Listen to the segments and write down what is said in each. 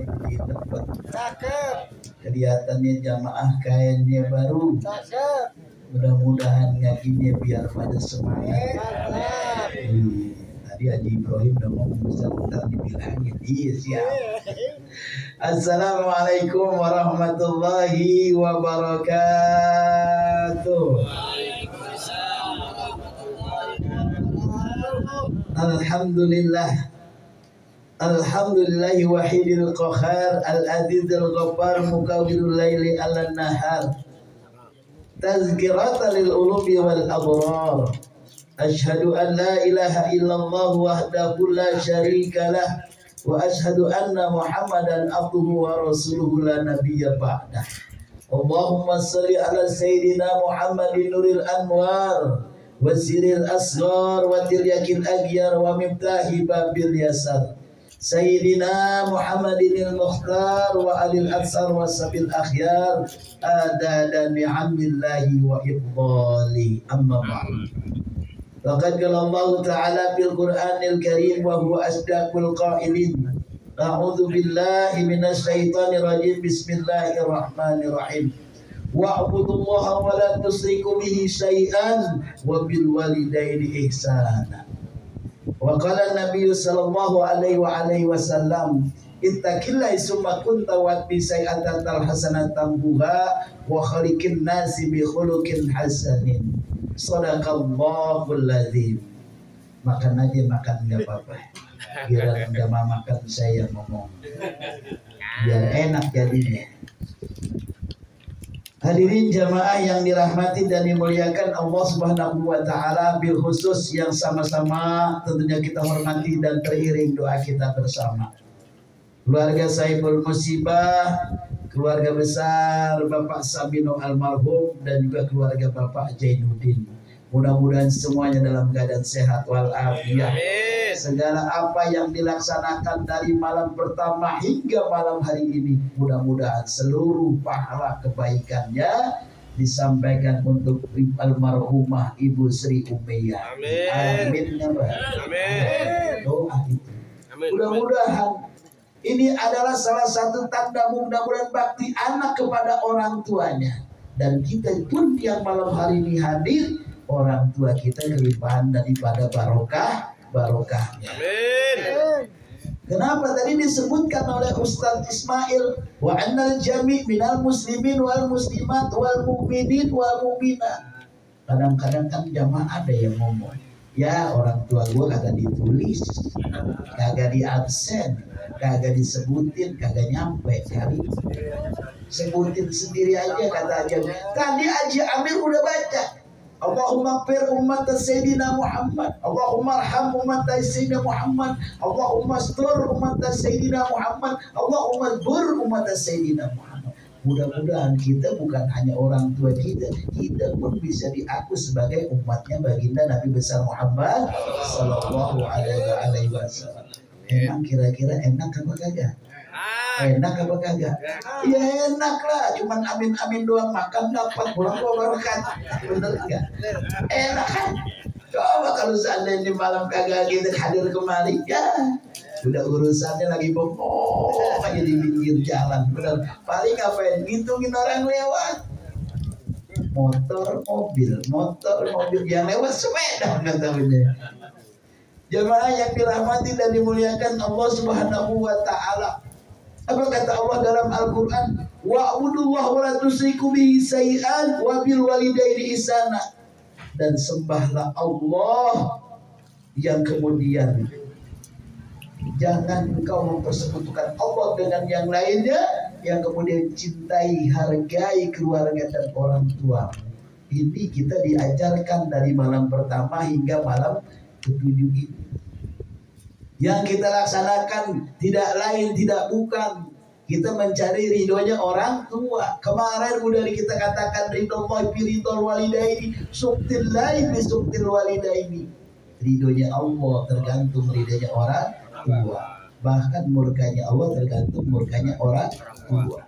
di tempat. Cakep. Kelihatannya jamaah kainnya baru. Cakep. Mudah-mudahan ngajinya biar pada semangat. Mantap. Tadi Haji Ibrahim udah ngomong besar bentar dibilangin. Iya siap. Assalamualaikum warahmatullahi wabarakatuh. Alhamdulillah. Alhamdulillahi wahidil qahar al-azizil ghaffar mukawwirul laili ala nahar tazkiratan lil ulubi wal abrar. Ashhadu an la ilaha illallah wahdahu la syarika lah wa ashhadu anna muhammadan abduhu wa rasuluhu la nabiyya ba'dah. Allahumma salli ala sayyidina Muhammadin nuril anwar wasiril asghar wa tiryakil aghyar wa miftahi babil yasar Sayyidina Muhammadinil Mukhtar wa alil ansar wa sabil akhyar adada ni'amillahi wa ibdali amma ba'd. Laqad qala Allah Ta'ala fil Qur'anil Karim wa huwa asdaqul qailin. A'udzu billahi minasy syaithanir rajim. Bismillahirrahmanirrahim. Wa'budullaha wa la tusyriku bihi syai'an wa bil walidaini ihsana. Wa qala Nabi sallallahu alaihi wasallam ittaqillahi summa kunta wa bi sayyi'atan hasanatan buha wa khaliqin nasi bi khuluqin hasanin. Shadaqallahul ladzim. Makan aja makan enggak apa-apa. Biar enggak makan saya ngomong. Biar enak jadinya. Hadirin jamaah yang dirahmati dan dimuliakan Allah Subhanahu wa taala, bil khusus yang sama-sama tentunya kita hormati dan teriring doa kita bersama. Keluarga Saiful Musibah, keluarga besar Bapak Sabino almarhum dan juga keluarga Bapak Jainuddin. Mudah-mudahan semuanya dalam keadaan sehat walafiat. Segala apa yang dilaksanakan dari malam pertama hingga malam hari ini, mudah-mudahan seluruh pahala kebaikannya disampaikan untuk almarhumah Ibu Sri Umayyah. Amin. Amin. Doa itu. Mudah-mudahan ini adalah salah satu tanda mudah-mudahan bakti anak kepada orang tuanya. Dan kita pun yang malam hari ini hadir, orang tua kita kelimpahan daripada barokahnya. Amin. Kenapa tadi disebutkan oleh Ustaz Ismail wa annal jami' minal muslimin wal muslimat wal mu'minin wal mu'minat. Kadang-kadang kan jamaah ada yang ngomong, ya orang tua gua kagak ditulis, kagak di absen, kagak disebutin, kagak nyampe kali. Sebutin sendiri aja kata aja. Tadi Haji Amir udah baca. Allahumma fir ummat Sayyidina Muhammad, Allahumma arham ummat Sayyidina Muhammad, Allahumma astur ummat Sayyidina Muhammad, Allahumma bur ummat Sayyidina Muhammad. Mudah-mudahan kita bukan hanya orang tua kita pun bisa diaku sebagai umatnya baginda Nabi besar Muhammad sallallahu alaihi wasallam. Emang kira-kira enak apa kagak? Enak apa kagak? Ya enak lah, cuman amin-amin doang, makan dapat, pulang bawa berkat. Bener enggak? Enak kan? Coba kalau seandainya malam kagak kita hadir kemari, ya udah urusannya lagi bongkok aja di pinggir jalan. Bener. Paling ngapain? Ngitungin orang lewat. Motor mobil yang lewat sepeda katanya. Jemaah yang dirahmati dan dimuliakan Allah Subhanahu wa taala. Apa kata Allah dalam Al-Quran? Wa'budullaha wa la tusyriku bihi syai'an wa bil walidaini ihsana. Dan sembahlah Allah yang kemudian jangan engkau mempersekutukan Allah dengan yang lainnya, yang kemudian cintai, hargai keluarga dan orang tua. Ini kita diajarkan dari malam pertama hingga malam ketujuh ini. Yang kita laksanakan tidak lain tidak bukan kita mencari ridhonya orang tua. Kemarin udah kita katakan ridho Allah bi ridhol walidaini, suktillahi bi suktil walidaini. Ridhonya Allah tergantung ridhonya orang tua. Bahkan murkanya Allah tergantung murkanya orang tua.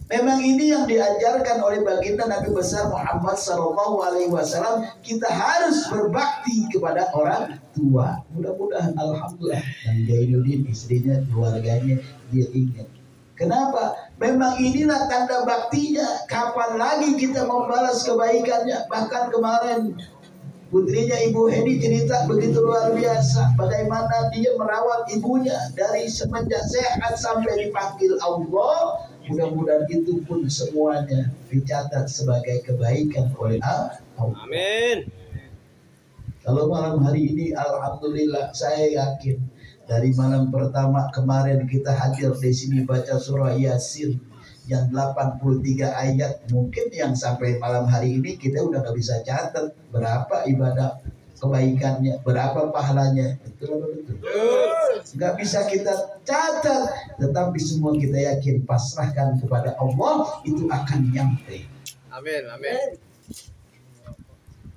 Memang ini yang diajarkan oleh baginda Nabi besar Muhammad sallallahu alaihi wasallam. Kita harus berbakti kepada orang tua. Mudah-mudahan alhamdulillah dan Jainuddin istrinya, keluarganya dia ingat. Kenapa? Memang inilah tanda baktinya. Kapan lagi kita membalas kebaikannya? Bahkan kemarin putrinya Ibu Hedi cerita begitu luar biasa. Bagaimana dia merawat ibunya dari semenjak sehat sampai dipanggil Allah. Mudah-mudahan itu pun semuanya dicatat sebagai kebaikan oleh Allah. Amin. Kalau malam hari ini alhamdulillah saya yakin dari malam pertama kemarin kita hadir di sini baca surah Yasin yang 83 ayat, mungkin yang sampai malam hari ini kita udah gak bisa catat berapa ibadah kebaikannya, berapa pahalanya. Betul. Gak bisa kita catat, tetapi semua kita yakin pasrahkan kepada Allah itu akan nyampe. Amin. Amin.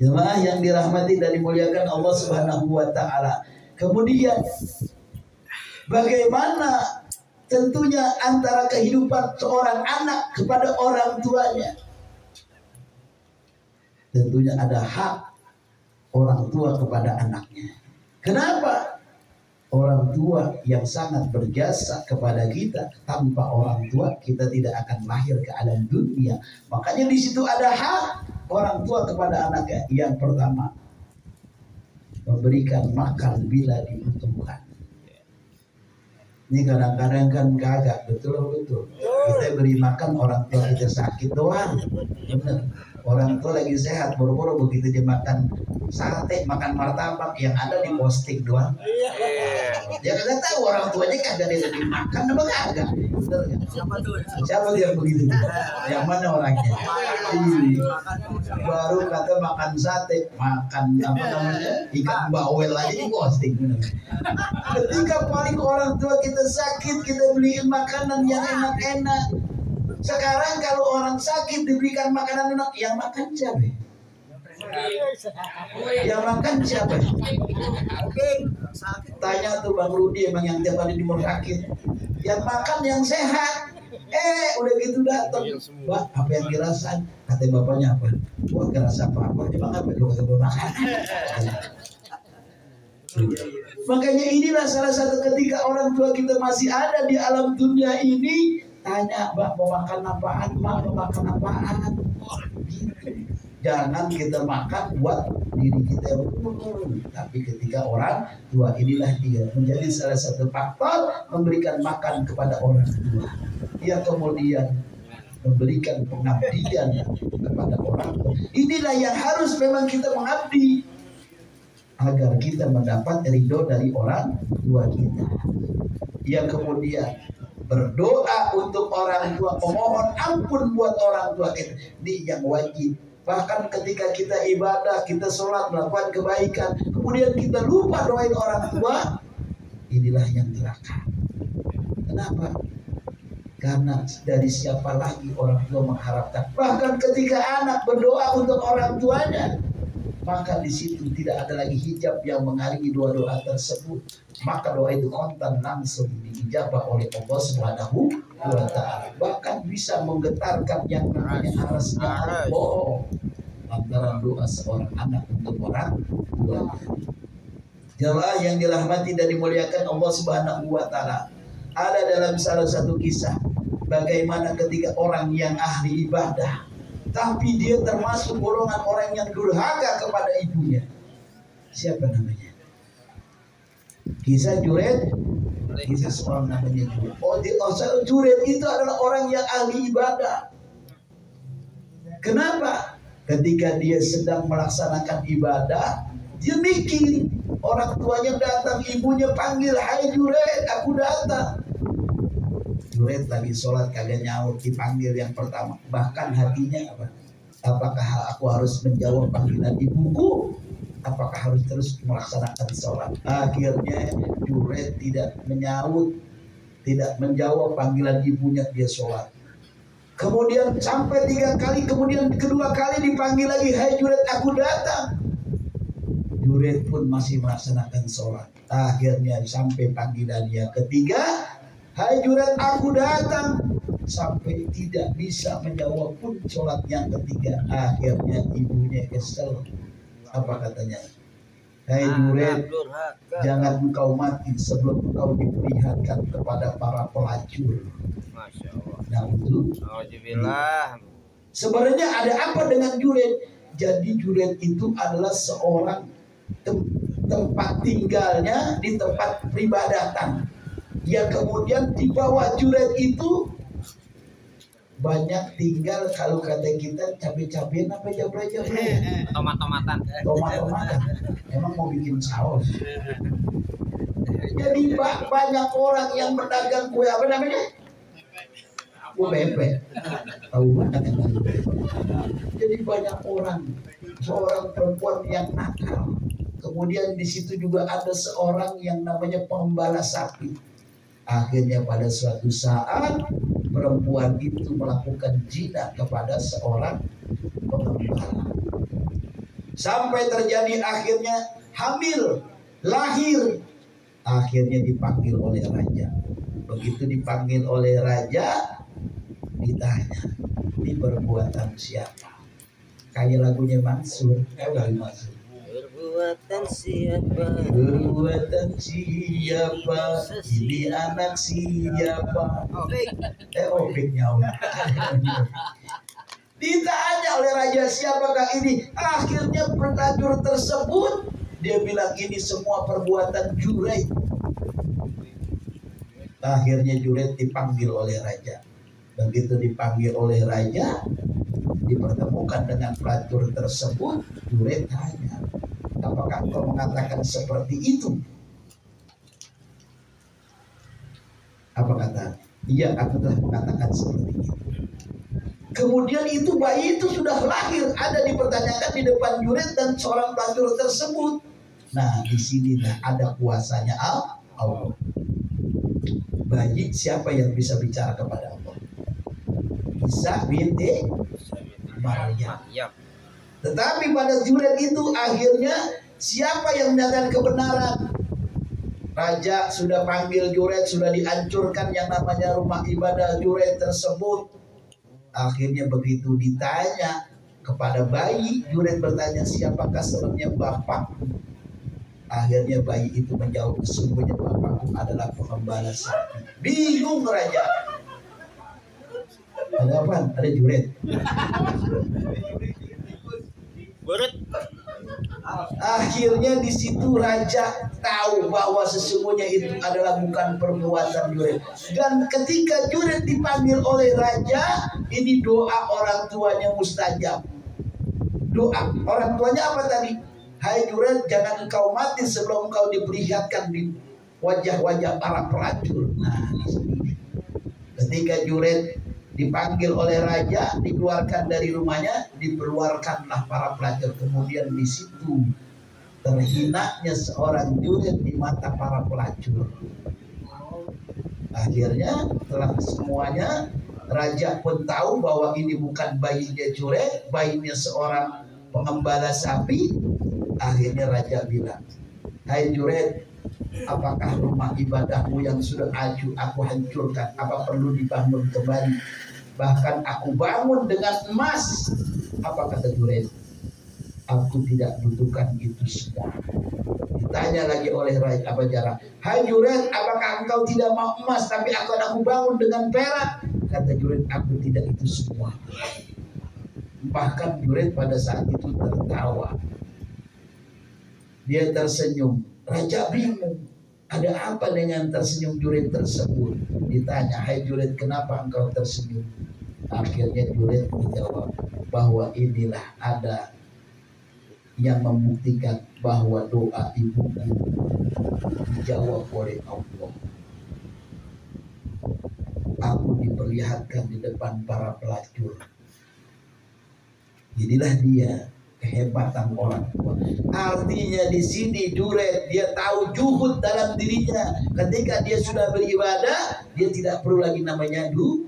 Jemaah yang dirahmati dan dimuliakan Allah Subhanahu wa taala. Kemudian bagaimana tentunya antara kehidupan seorang anak kepada orang tuanya? Tentunya ada hak orang tua kepada anaknya. Kenapa? Orang tua yang sangat berjasa kepada kita, tanpa orang tua kita tidak akan lahir ke alam dunia. Makanya di situ ada hak orang tua kepada anaknya. Yang pertama, memberikan makan bila dibutuhkan. Ini kadang-kadang kan kagak betul. Kita beri makan orang tua kita sakit doang. Bener. Orang tua lagi sehat, boro-boro begitu dia makan sate, makan martabak, yang ada di posting doang. Dia kagak tahu orang tuanya kagak dia dimakan apa kagak. Bener kan? Siapa yang begitu? Yang mana orangnya? Baru kata makan sate, makan apa namanya? Ikan bawel aja di posting. Bener. Ketika paling orang tua kita sakit, kita beliin makanan yang enak-enak. Sekarang kalau orang sakit diberikan makanan enak, yang makan siapa? Yang makan siapa? Tanya tuh Bang Rudi, emang yang tiap hari di rumah sakit. Yang makan yang sehat. Udah gitu datang. Pak, apa yang dirasain? Kata bapaknya apa? Wah, ngerasa apa-apa. Emang apa lu kata makan? Makanya inilah salah satu ketika orang tua kita masih ada di alam dunia ini, tanya, Mbak mau makan apaan? Mak mau makan apaan? Jangan kita makan buat diri kita, tapi ketika orang tua inilah dia menjadi salah satu faktor memberikan makan kepada orang tua. Dia kemudian memberikan pengabdian kepada orang tua. Inilah yang harus memang kita mengabdi agar kita mendapat ridho dari orang tua kita. Yang kemudian berdoa untuk orang tua, memohon ampun buat orang tua kita, ini yang wajib. Bahkan ketika kita ibadah, kita sholat, melakukan kebaikan, kemudian kita lupa doain orang tua, inilah yang neraka. Kenapa? Karena dari siapa lagi orang tua mengharapkan. Bahkan ketika anak berdoa untuk orang tuanya, maka di situ tidak ada lagi hijab yang mengalingi doa-doa tersebut. Maka doa itu kontan langsung diijabah oleh Allah Subhanahu wa taala. Bahkan bisa menggetarkan yang namanya arasnya Allah antara doa seorang anak untuk orang tua. Jemaah yang dirahmati dan dimuliakan Allah Subhanahu wa taala. Ada dalam salah satu kisah bagaimana ketika orang yang ahli ibadah, tapi dia termasuk golongan orang yang durhaka kepada ibunya. Siapa namanya? Kisah Juret. Kisah seorang namanya Juret. Juret itu adalah orang yang ahli ibadah. Kenapa? Ketika dia sedang melaksanakan ibadah, dia mikir, orang tuanya datang, ibunya panggil, "Hai Juret, aku datang." Juret lagi sholat kagak nyaut, dipanggil yang pertama. Bahkan hatinya apa? Apakah aku harus menjawab panggilan ibuku? Apakah harus terus melaksanakan sholat? Akhirnya Juret tidak menyaut, tidak menjawab panggilan ibunya, dia sholat. Kemudian sampai 3 kali, kemudian kedua kali dipanggil lagi, "Hai Juret, aku datang." Juret pun masih melaksanakan sholat. Akhirnya sampai panggilan yang ketiga, "Hai Juret, aku datang." Sampai tidak bisa menjawab pun sholat yang ketiga. Akhirnya ibunya kesel. Apa katanya? Hai juret, jangan engkau mati sebelum engkau diperlihatkan kepada para pelacur. Masya Allah. Nah itu. Alhamdulillah. Sebenarnya ada apa dengan juret? Jadi juret itu adalah seorang tempat tinggalnya di tempat peribadatan. Yang kemudian di bawah juret itu banyak tinggal, kalau kata kita cabai-cabean apa jablay-jablay, Tomat-tomatan. tomat-tomatan. Emang mau bikin saus. Jadi banyak orang yang berdagang kue apa namanya? Kue bebek. Tahu banget kan? Jadi banyak orang, seorang perempuan yang nakal. Kemudian di situ juga ada seorang yang namanya pengembala sapi. Akhirnya pada suatu saat perempuan itu melakukan zina kepada seorang pengembala. Sampai terjadi akhirnya hamil, lahir. Akhirnya dipanggil oleh raja. Begitu dipanggil oleh raja, ditanya, ini perbuatan siapa? Kayak lagunya Mansur. Mansur. Perbuatan siapa? Perbuatan siapa? Ini anak siapa? Obeknya. Ditanya oleh raja, siapakah ini? Akhirnya pelacur tersebut dia bilang ini semua perbuatan juret. Akhirnya juret dipanggil oleh raja. Begitu dipanggil oleh raja, dipertemukan dengan pelacur tersebut. Juret tanya, apakah kau mengatakan seperti itu? Apa kata? Iya, aku telah mengatakan seperti itu. Kemudian itu bayi itu sudah lahir, ada dipertanyakan di depan juret dan seorang pelacur tersebut. Nah, di sinilah ada kuasanya Allah. Bayi siapa yang bisa bicara kepada Allah? Isa binti Maryam. Tetapi pada juret itu akhirnya siapa yang menyatakan kebenaran? Raja sudah panggil juret, sudah dihancurkan yang namanya rumah ibadah juret tersebut. Akhirnya begitu ditanya kepada bayi, juret bertanya, siapakah sebenarnya bapakku? Akhirnya bayi itu menjawab, sesungguhnya bapakku adalah pengembala sapi. Bingung raja. Ada apa? Ada juret. Akhirnya di situ raja tahu bahwa sesungguhnya itu adalah bukan perbuatan juret. Dan ketika juret dipanggil oleh raja, ini doa orang tuanya mustajab. Doa orang tuanya apa tadi? Hai juret, jangan engkau mati sebelum engkau diperlihatkan di wajah-wajah para pelacur. Nah, di sini ketika juret dipanggil oleh raja, dikeluarkan dari rumahnya, dikeluarkanlah para pelacur. Kemudian di situ terhinanya seorang juret di mata para pelacur. Akhirnya setelah semuanya, raja pun tahu bahwa ini bukan bayinya juret, bayinya seorang pengembala sapi. Akhirnya raja bilang, hai juret, apakah rumah ibadahmu yang sudah aku hancurkan, apa perlu dibangun kembali? Bahkan aku bangun dengan emas. Apa kata juret? Aku tidak butuhkan itu semua. Ditanya lagi oleh raja Abajara, hai juret, apakah engkau tidak mau emas tapi akan aku bangun dengan perak? Kata juret, aku tidak itu semua. Bahkan juret pada saat itu tertawa. Dia tersenyum. Raja bingung. Ada apa dengan tersenyum juret tersebut? Ditanya, hai juret, kenapa engkau tersenyum? Akhirnya juret menjawab bahwa inilah ada yang membuktikan bahwa doa ibuku dijawab oleh Allah. Aku diperlihatkan di depan para pelacur. Inilah dia kehebatan orang tua. Artinya di sini juret dia tahu juhud dalam dirinya. Ketika dia sudah beribadah, dia tidak perlu lagi namanya duit.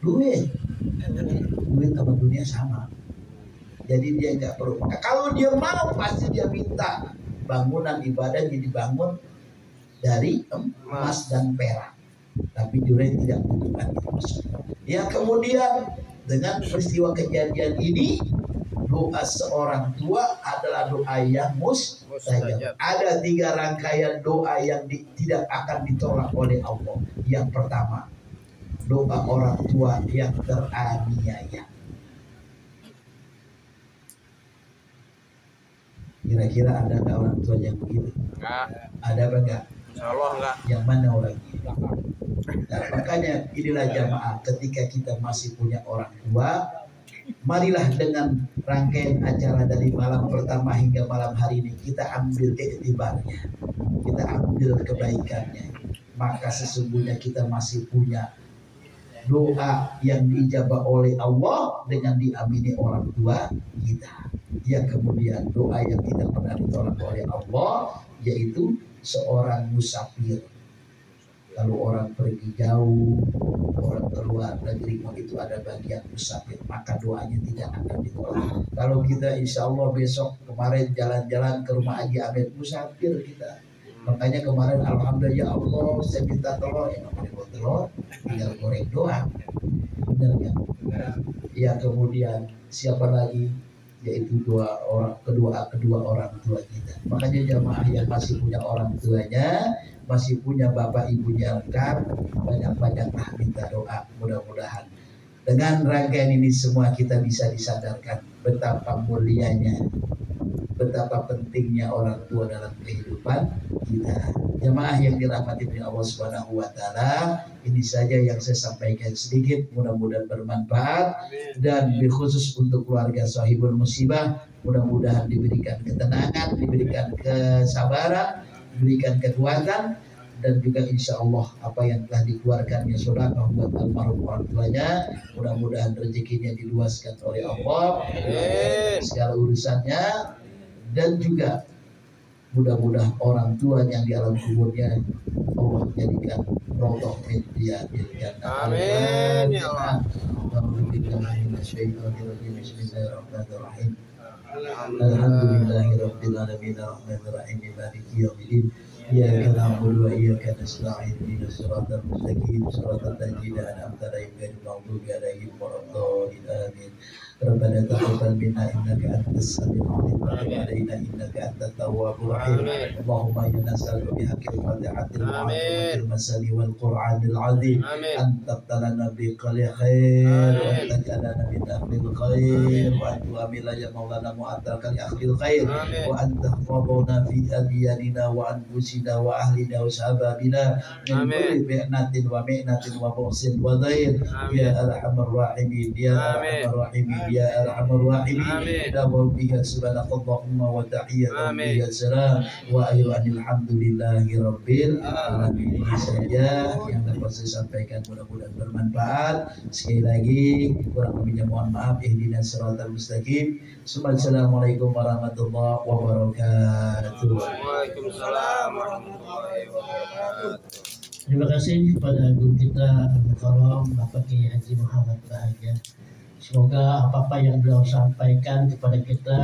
Duit sama dunia sama. Jadi dia nggak perlu. Maka kalau dia mau pasti dia minta bangunan ibadahnya dibangun dari emas dan perak. Tapi juret tidak membutuhkan itu. Ya kemudian dengan peristiwa kejadian ini, doa seorang tua adalah doa yang mustajab. Ada 3 rangkaian doa yang tidak akan ditolak oleh Allah. Yang pertama, doa orang tua yang teraniaya. Kira-kira ada nggak orang tua yang begitu? Enggak. Ada apa enggak? Insyaallah enggak. Yang mana orangnya? Nah, makanya inilah jamaah, ketika kita masih punya orang tua, marilah dengan rangkaian acara dari malam pertama hingga malam hari ini kita ambil keiktibarnya, kita ambil kebaikannya. Maka sesungguhnya kita masih punya doa yang diijabah oleh Allah dengan diamini orang tua kita. Yang kemudian doa yang tidak pernah ditolak oleh Allah, yaitu seorang musafir. Kalau orang pergi jauh, orang keluar negeri, itu ada bagian musafir, maka doanya tidak akan ditolak. Kalau kita insya Allah besok kemarin jalan-jalan ke rumah Haji Ahmed, musafir kita. Makanya kemarin alhamdulillah ya Allah, saya minta telur, ya namanya telur, tinggal goreng doang. Benar ya? Ya kemudian siapa lagi? Yaitu kedua orang tua kita. Makanya jamaah yang masih punya orang tuanya, masih punya bapak ibunya lengkap, banyak-banyaklah minta doa. Mudah-mudahan dengan rangkaian ini semua kita bisa disadarkan betapa mulianya, betapa pentingnya orang tua dalam kehidupan kita. Jamaah yang dirahmati oleh Allah Subhanahu wa taala, ini saja yang saya sampaikan sedikit, mudah-mudahan bermanfaat. Dan khusus untuk keluarga Sahibul Musibah, mudah-mudahan diberikan ketenangan, diberikan kesabaran, diberikan kekuatan, dan juga insya Allah apa yang telah dikeluarkannya sedekah buat almarhum orang tuanya, mudah-mudahan rezekinya diluaskan oleh Allah, segala urusannya, dan juga mudah-mudahan orang tua yang di alam kuburnya Allah jadikan rodoh media jannah. Amin ya Allah. Bismillahirrahmanirrahim. Alhamdulillahirabbil alamin arrahmanir rahim maliki yaumiddin. Iyyaka na'budu wa iyyaka nasta'in ihdinas siratal mustaqim siratal ladzina an'amta 'alaihim ghairil maghdubi 'alaihim waladdallin. Amin. Rabbana taqabbal minna innaka antas samiul 'alim wa tub 'alaina innaka antat tawwabur rahim. Allahumma inna nas'aluka bihaqqil fatihatil mu'adhdhatil masani wal qur'anil 'azim an tabtalana bi kulli khair wa taj'alana min ahlil khair wa an tu'amila ya maulana mu'addal li ahlil khair wa an tahfadhana fi adyanina wa anfusina wa ahlina wa sahabina min kulli bi'natin wa mi'natin wa bu'sin wa dhair ya arhamar rahimin ya arhamar rahimin ya arhamar rahimin. Dawu bika subhanakallahumma wa tahiyyatan bika salam wa ayyuhal hamdulillahi rabbil alamin. Ini saja yang dapat saya sampaikan, mudah-mudahan bermanfaat. Sekali lagi kurang lebihnya mohon maaf. Ihdinas siratal mustaqim. Assalamualaikum warahmatullahi wabarakatuh. Waalaikumsalam warahmatullahi wabarakatuh. Terima kasih kepada guru kita Al-Mukarram Bapak Kiai Haji Muhammad Bahagia. Semoga apa-apa yang beliau sampaikan kepada kita